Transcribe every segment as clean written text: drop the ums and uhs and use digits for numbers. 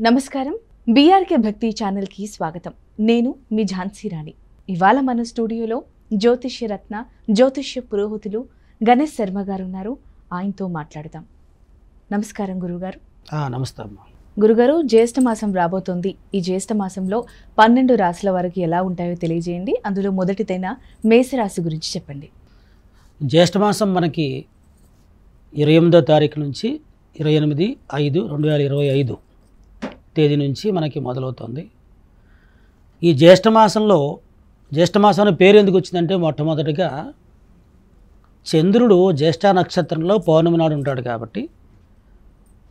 నమస్కారం బీఆర్కే భక్తి ఛానల్ కి స్వాగతం. నేను మీ ఝాన్సీ రాణి. ఇవాళ మన స్టూడియోలో జ్యోతిష్య రత్న జ్యోతిష్య పురోహితులు గణేష్ శర్మ గారు ఉన్నారు. ఆయనతో మాట్లాడదాం. నమస్కారం గురుగారు. నమస్తే అమ్మా. గురుగారు, జ్యేష్ఠ మాసం రాబోతోంది. ఈ జ్యేష్ఠ మాసంలో 12 రాశుల వరకు ఎలా ఉంటాయో తెలియజేయండి. అందులో మొదటిదైన మేషరాశి గురించి చెప్పండి. జ్యేష్ఠమాసం మనకి 28వ తారీఖు నుంచి 28/5/2025 తేదీ నుంచి మనకి మొదలవుతుంది. ఈ జ్యేష్ఠమాసం అనే పేరు ఎందుకు వచ్చిందంటే, మొట్టమొదటిగా చంద్రుడు జ్యేష్ఠ నక్షత్రంలో పౌర్ణమి నాడు ఉంటాడు కాబట్టి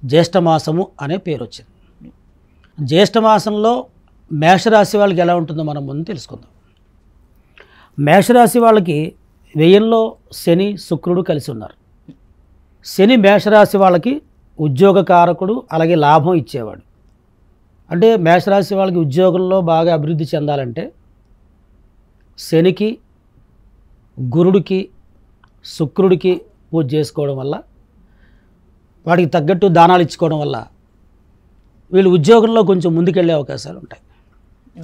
జ్యేష్ఠమాసము అనే పేరు వచ్చింది. జ్యేష్ఠమాసంలో మేషరాశి వాళ్ళకి ఎలా ఉంటుందో మనం ముందు తెలుసుకుందాం. మేషరాశి వాళ్ళకి వ్యయంలో శని శుక్రుడు కలిసి ఉన్నారు. శని మేషరాశి వాళ్ళకి ఉద్యోగకారకుడు, అలాగే లాభం ఇచ్చేవాడు. అంటే మేషరాశి వాళ్ళకి ఉద్యోగంలో బాగా అభివృద్ధి చెందాలంటే శనికి, గురుడికి, శుక్రుడికి పూజ చేసుకోవడం వల్ల, వాటికి తగ్గట్టు దానాలు ఇచ్చుకోవడం వల్ల వీళ్ళు ఉద్యోగంలో కొంచెం ముందుకెళ్ళే అవకాశాలు ఉంటాయి.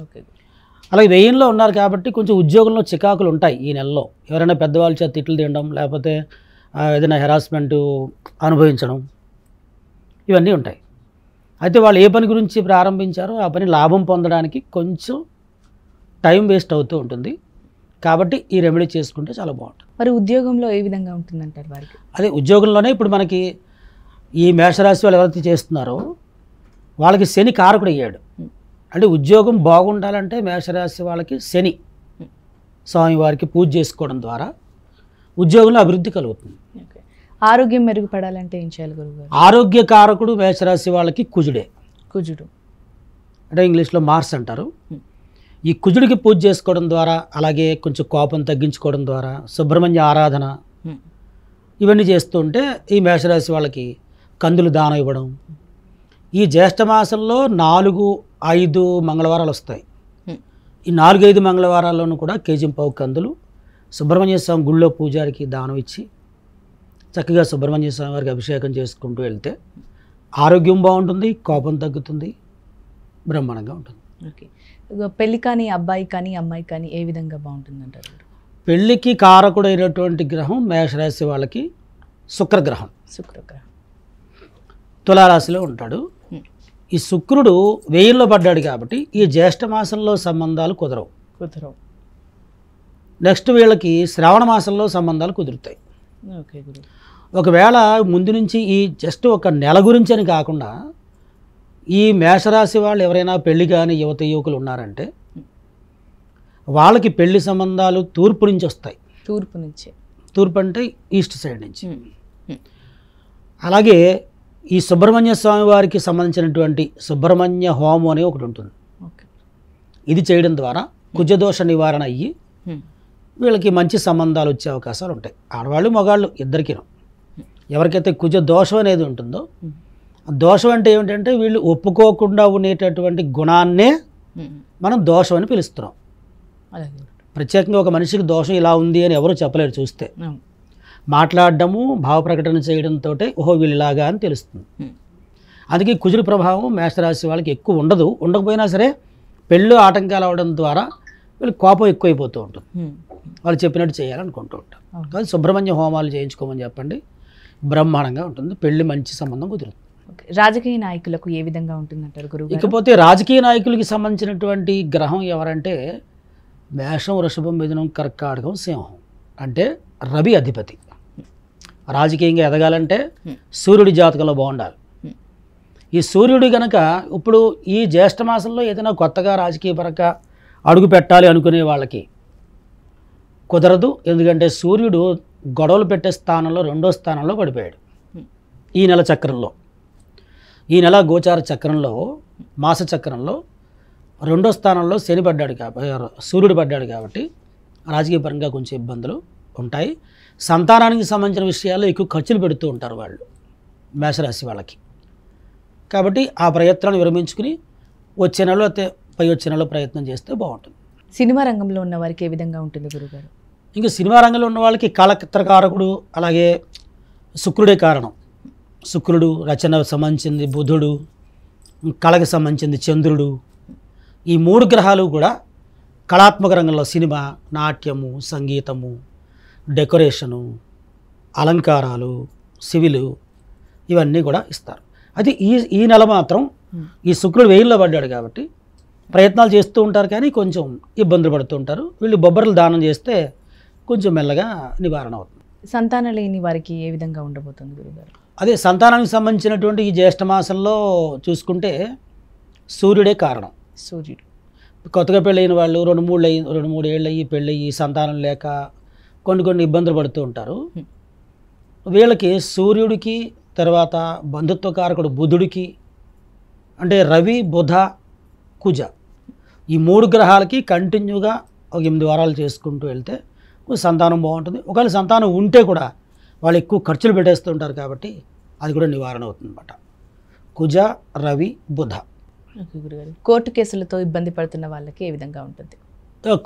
ఓకే. అలాగే వ్యయంలో ఉన్నారు కాబట్టి కొంచెం ఉద్యోగంలో చికాకులు ఉంటాయి ఈ నెలలో. ఎవరైనా పెద్దవాళ్ళ చేత తిట్లు తినడం, లేకపోతే ఏదైనా హెరాస్మెంట్ అనుభవించడం, ఇవన్నీ ఉంటాయి. అయితే వాళ్ళు ఏ పని గురించి ప్రారంభించారో ఆ పని లాభం పొందడానికి కొంచెం టైం వేస్ట్ అవుతూ ఉంటుంది. కాబట్టి ఈ రెమెడీ చేసుకుంటే చాలా బాగుంటుంది. మరి ఉద్యోగంలో ఏ విధంగా ఉంటుందంటారు వారికి? అదే ఉద్యోగంలోనే ఇప్పుడు మనకి ఈ మేషరాశి వాళ్ళు ఎవరైతే చేస్తున్నారో వాళ్ళకి శని కారకుడు అయ్యాడు. అంటే ఉద్యోగం బాగుండాలంటే మేషరాశి వాళ్ళకి శని స్వామివారికి పూజ చేసుకోవడం ద్వారా ఉద్యోగంలో అభివృద్ధి కలుగుతుంది. ఆరోగ్యం మెరుగుపడాలంటే ఏం చేయాలి గురుగారు? ఆరోగ్య కారకుడు మేషరాశి వాళ్ళకి కుజుడే. కుజుడు అంటే ఇంగ్లీష్లో మార్స్ అంటారు. ఈ కుజుడికి పూజ చేసుకోవడం ద్వారా, అలాగే కొంచెం కోపం తగ్గించుకోవడం ద్వారా, సుబ్రహ్మణ్య ఆరాధన ఇవన్నీ చేస్తుంటే ఈ మేషరాశి వాళ్ళకి కందులు దానం ఇవ్వడం. ఈ జ్యేష్ఠమాసంలో 4-5 మంగళవారాలు వస్తాయి. ఈ 4-5 మంగళవారాల్లోనూ కూడా కేజీంపావు కందులు సుబ్రహ్మణ్య స్వామి గుళ్ళో పూజారికి దానం ఇచ్చి చక్కగా సుబ్రహ్మణ్య స్వామి వారికి అభిషేకం చేసుకుంటూ వెళ్తే ఆరోగ్యం బాగుంటుంది, కోపం తగ్గుతుంది, బ్రహ్మాండంగా ఉంటుంది. ఓకే. పెళ్లి కానీ అబ్బాయి కానీ అమ్మాయి కానీ ఏ విధంగా బాగుంటుంది అంటారు? పెళ్ళికి కారకుడైనటువంటి గ్రహం మేషరాశి వాళ్ళకి శుక్రగ్రహం. శుక్రగ్రహం తులారాశిలో ఉంటాడు. ఈ శుక్రుడు వ్యయంలో పడ్డాడు కాబట్టి ఈ జ్యేష్ఠ మాసంలో సంబంధాలు కుదరవు. నెక్స్ట్ వీళ్ళకి శ్రావణ మాసంలో సంబంధాలు కుదురుతాయి. ఓకే గురు. ఒకవేళ ముందు నుంచి ఈ జస్ట్ ఒక నెల గురించి అని కాకుండా ఈ మేషరాశి వాళ్ళు ఎవరైనా పెళ్లి కాని యువత యువకులు ఉన్నారంటే వాళ్ళకి పెళ్లి సంబంధాలు తూర్పు నుంచి వస్తాయి. తూర్పు అంటే ఈస్ట్ సైడ్ నుంచి. అలాగే ఈ సుబ్రహ్మణ్య స్వామి వారికి సంబంధించినటువంటి సుబ్రహ్మణ్య హోమం అని ఒకటి ఉంటుంది. ఇది చేయడం ద్వారా కుజదోష నివారణ అయ్యి వీళ్ళకి మంచి సంబంధాలు వచ్చే అవకాశాలు ఉంటాయి. ఆడవాళ్ళు మగాళ్ళు ఇద్దరికీ. ఎవరికైతే కుజ దోషం అనేది ఉంటుందో, దోషం అంటే ఏమిటంటే వీళ్ళు ఒప్పుకోకుండా ఉండేటటువంటి గుణాన్నే మనం దోషం అని పిలుస్తున్నాం. ప్రత్యేకంగా ఒక మనిషికి దోషం ఇలా ఉంది అని ఎవరు చెప్పలేరు. చూస్తే మాట్లాడడము, భావ ప్రకటన చేయడంతో ఓహో వీళ్ళు ఇలాగా అని తెలుస్తుంది. అందుకే కుజుడి ప్రభావం మేషరాశి వాళ్ళకి ఎక్కువ ఉండదు. ఉండకపోయినా సరే పెళ్ళు ఆటంకాలు అవడం ద్వారా వీళ్ళకి కోపం ఎక్కువైపోతూ ఉంటుంది. వాళ్ళు చెప్పినట్టు చేయాలనుకుంటూ ఉంటారు. కానీ సుబ్రహ్మణ్య హోమాలు చేయించుకోమని చెప్పండి, బ్రహ్మాండంగా ఉంటుంది. పెళ్లి మంచి సంబంధం కుదురుతుంది. రాజకీయ నాయకులకు ఏ విధంగా ఉంటుందంటారు గురువు? ఇకపోతే రాజకీయ నాయకులకి సంబంధించినటువంటి గ్రహం ఎవరంటే మేషం, వృషభం, మిథునం, కర్కాటకం, సింహం. అంటే రవి అధిపతి. రాజకీయంగా ఎదగాలంటే సూర్యుడి జాతకంలో బాగుండాలి. ఈ సూర్యుడు కనుక ఇప్పుడు ఈ జ్యేష్ఠ మాసంలో ఏదైనా కొత్తగా రాజకీయ పరంగా అడుగు పెట్టాలి అనుకునే వాళ్ళకి కుదరదు. ఎందుకంటే సూర్యుడు గొడవలు పెట్టే స్థానంలో 2వ స్థానంలో పడిపోయాడు ఈ నెల చక్రంలో. ఈ నెల గోచార చక్రంలో, మాస చక్రంలో 2వ స్థానంలో శని పడ్డాడు కాబట్టి, సూర్యుడు పడ్డాడు కాబట్టి రాజకీయ పరంగా కొంచెం ఇబ్బందులు ఉంటాయి. సంతానానికి సంబంధించిన విషయాల్లో ఎక్కువ ఖర్చులు పెడుతూ ఉంటారు వాళ్ళు మేషరాశి వాళ్ళకి. కాబట్టి ఆ ప్రయత్నాన్ని విరమించుకుని వచ్చే నెలలో అయితే పై వచ్చే నెలలో ప్రయత్నం చేస్తే బాగుంటుంది. సినిమా రంగంలో ఉన్న వారికి ఏ విధంగా ఉంటుంది గురుగారు? ఇంకా సినిమా రంగంలో ఉన్న వాళ్ళకి కళాకారకుడు, అలాగే శుక్రుడే కారణం. శుక్రుడు రచన సంబంధించింది, బుధుడు కళకి సంబంధించింది చంద్రుడు. ఈ 3 గ్రహాలు కూడా కళాత్మక రంగంలో సినిమా, నాట్యము, సంగీతము, డెకరేషను, అలంకారాలు, సివిలు ఇవన్నీ కూడా ఇస్తారు. అది ఈ నెల మాత్రం ఈ శుక్రుడు వెయిల్లో పడ్డాడు కాబట్టి ప్రయత్నాలు చేస్తూ ఉంటారు, కానీ కొంచెం ఇబ్బందులు పడుతూ ఉంటారు. వీళ్ళు బొబ్బర్లు దానం చేస్తే కొంచెం మెల్లగా నివారణ అవుతుంది. సంతానం లేని వారికి ఏ విధంగా ఉండబోతుంది గురుగారు? అదే సంతానానికి సంబంధించినటువంటి ఈ జ్యేష్ఠ మాసంలో చూసుకుంటే సూర్యుడే కారణం. సూర్యుడు కొత్తగా పెళ్ళైన వాళ్ళు 2-3 ఏళ్ళు అయ్యి పెళ్ళయ్యి సంతానం లేక కొన్ని ఇబ్బందులు పడుతూ ఉంటారు. వీళ్ళకి సూర్యుడికి, తర్వాత బంధుత్వకారకుడు బుధుడికి, అంటే రవి, బుధ, కుజ, ఈ 3 గ్రహాలకి కంటిన్యూగా ఒక 8 వారాలు చేసుకుంటూ వెళ్తే సంతానం బాగుంటుంది. ఒకవేళ సంతానం ఉంటే కూడా వాళ్ళు ఎక్కువ ఖర్చులు పెట్టేస్తూ ఉంటారు కాబట్టి అది కూడా నివారణ అవుతుంది అన్నమాట. కుజ, రవి, బుధ. గురుగారు, కోర్టు కేసులతో ఇబ్బంది పడుతున్న వాళ్ళకి ఏ విధంగా ఉంటుంది?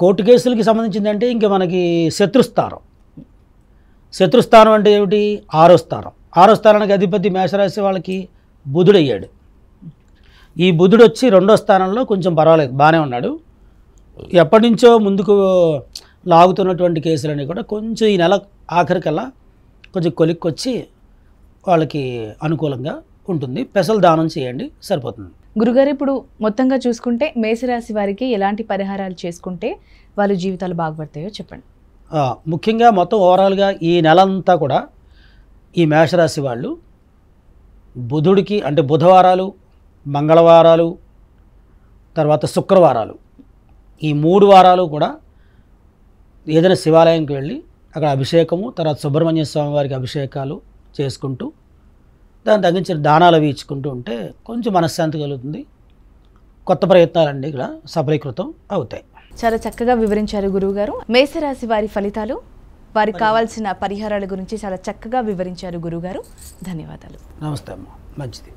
కోర్టు కేసులకి సంబంధించిందంటే ఇంకా మనకి శత్రుస్థానం. శత్రుస్థానం అంటే ఏమిటి? 6వ స్థానం. 6వ స్థానానికి అధిపతి మేషరాశి వాళ్ళకి బుధుడయ్యాడు. ఈ బుధుడు వచ్చి 2వ స్థానంలో కొంచెం పర్వాలేదు, బాగానే ఉన్నాడు. ఎప్పటి నుంచో ముందుకు లాగుతున్నటువంటి కేసులన్నీ కూడా కొంచెం ఈ నెల ఆఖరికల్లా కొంచెం కొలిక్కొచ్చి వాళ్ళకి అనుకూలంగా ఉంటుంది. పెసలు దానం చేయండి, సరిపోతుంది. గురుగారు, ఇప్పుడు మొత్తంగా చూసుకుంటే మేషరాశి వారికి ఎలాంటి పరిహారాలు చేసుకుంటే వాళ్ళ జీవితాలు బాగుపడతాయో చెప్పండి. ముఖ్యంగా మొత్తం ఓవరాల్గా ఈ నెలంతా కూడా ఈ మేషరాశి వాళ్ళు బుధుడికి, అంటే బుధవారాలు, మంగళవారాలు, తర్వాత శుక్రవారాలు, ఈ 3 వారాలు కూడా ఏదైనా శివాలయంకి వెళ్ళి అక్కడ అభిషేకము, తర్వాత సుబ్రహ్మణ్య స్వామి వారికి అభిషేకాలు చేసుకుంటూ దానికి తగ్గించిన దానాలు అవి ఇచ్చుకుంటూ ఉంటే కొంచెం మనశ్శాంతి కలుగుతుంది. కొత్త ప్రయత్నాలన్నీ కూడా సఫలీకృతం అవుతాయి. చాలా చక్కగా వివరించారు గురువుగారు. మేషరాశి వారి ఫలితాలు, వారికి కావాల్సిన పరిహారాల గురించి చాలా చక్కగా వివరించారు గురువుగారు. ధన్యవాదాలు. నమస్తే అమ్మ, మంచిది.